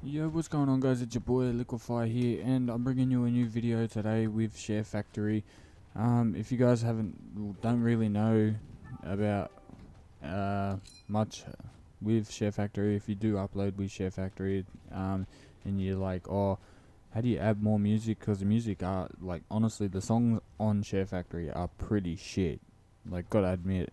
Yo, what's going on, guys? It's your boy Liquify here, and I'm bringing you a new video today with Share Factory. If you guys don't really know about much with Share Factory, if you do upload with Share Factory, and you're like, oh, how do you add more music? Because the music are like, honestly, the songs on Share Factory are pretty shit. Like, gotta admit.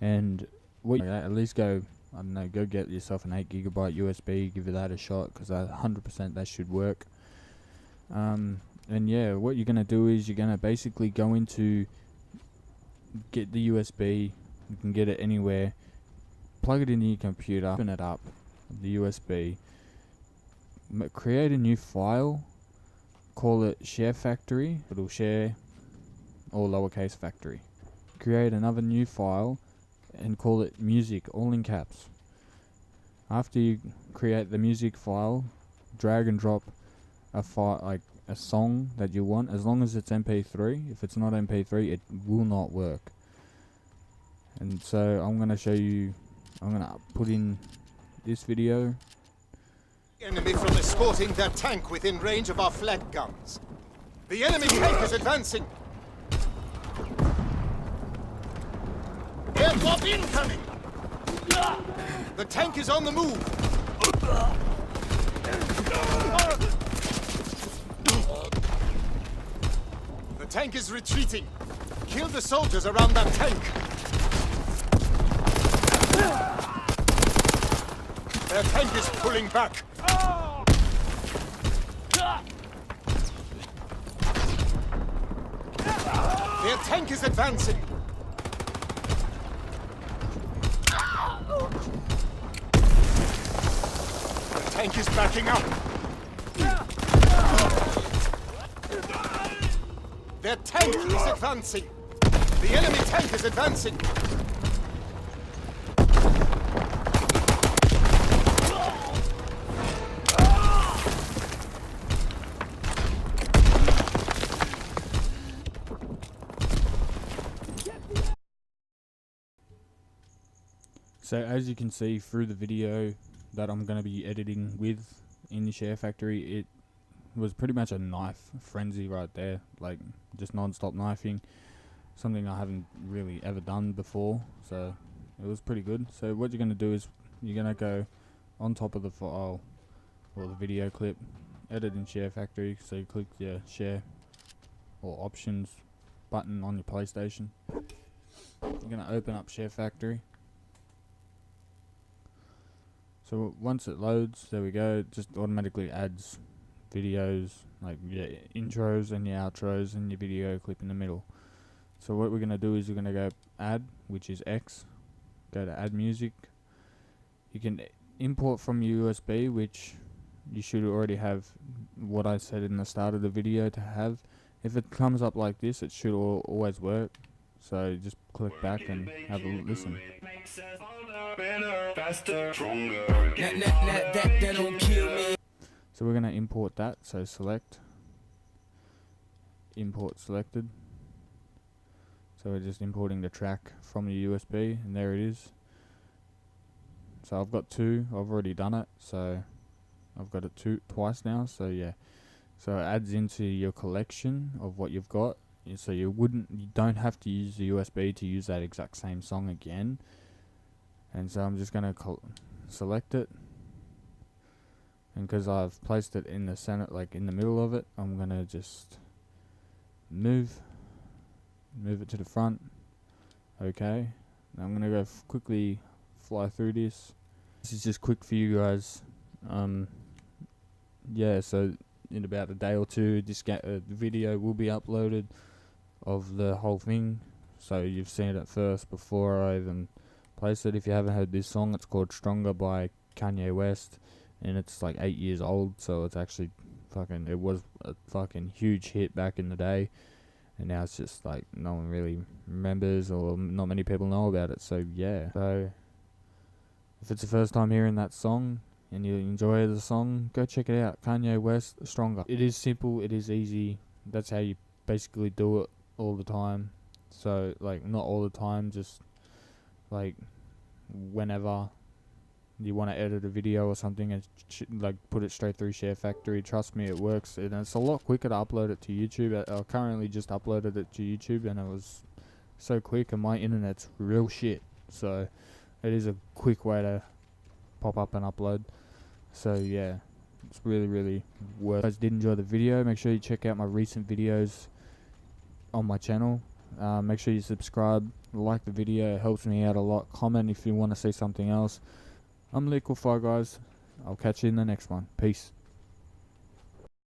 And at least go, I don't know, go get yourself an 8GB USB, give that a shot, because 100% that should work. And yeah, what you're going to do is you're going to basically go into, get the USB, you can get it anywhere, plug it into your computer, open it up, the USB, create a new file, call it Share Factory, it'll share, or lowercase factory. Create another new file, and call it music, all in caps. After you create the music file, drag and drop a file, like a song that you want, as long as it's MP3. If it's not MP3, it will not work. And so I'm going to show you, I'm going to put in this video. Enemy from escorting their tank within range of our flag guns. The enemy tank is advancing. Airdrop incoming! The tank is on the move! The tank is retreating. Kill the soldiers around that tank. Their tank is pulling back. Their tank is advancing. The tank is backing up. Their tank is advancing. The enemy tank is advancing. So as you can see through the video that I'm going to be editing with in the Share Factory, it was pretty much a knife frenzy right there, like just non-stop knifing, something I haven't really ever done before, so it was pretty good. So what you're going to do is you're going to go on top of the file or the video clip, edit in Share Factory, so you click your share or options button on your PlayStation. You're going to open up Share Factory. So once it loads, there we go, it just automatically adds videos, like your intros and your outros and your video clip in the middle. So what we're going to do is we're going to go add, which is X, go to add music. You can import from your USB, which you should already have what I said in the start of the video to have. If it comes up like this, it should always work. So just click back and have a listen. So we're going to import that, so select, import selected. So we're just importing the track from the USB, and there it is. So I've got two, I've already done it, so I've got it twice now, so yeah. So it adds into your collection of what you've got, so you don't have to use the USB to use that exact same song again. And so I'm just going to select it, and because I've placed it in the center, like in the middle of it, I'm going to just move it to the front. Okay, now I'm going to go quickly fly through this. This is just quick for you guys. Yeah, so in about a day or two, this video will be uploaded of the whole thing, so you've seen it first before I even place it. If you haven't heard this song, it's called Stronger by Kanye West, and it's like 8 years old, so it's actually it was a fucking huge hit back in the day, and now it's just like no one really remembers, or not many people know about it. So yeah, so if it's the first time hearing that song and you enjoy the song, go check it out. Kanye West, Stronger. It is simple, it is easy. That's how you basically do it all the time. So like, not all the time, just like whenever you want to edit a video or something and like put it straight through Share Factory, trust me, it works, and it's a lot quicker to upload it to YouTube. I currently just uploaded it to YouTube, and it was so quick, and my internet's real shit, so it is a quick way to pop up and upload. So yeah, it's really worth. If you guys did enjoy the video, make sure you check out my recent videos on my channel. Make sure you subscribe, like the video, it helps me out a lot. Comment if you want to see something else. I'm Liquify, guys. I'll catch you in the next one. Peace.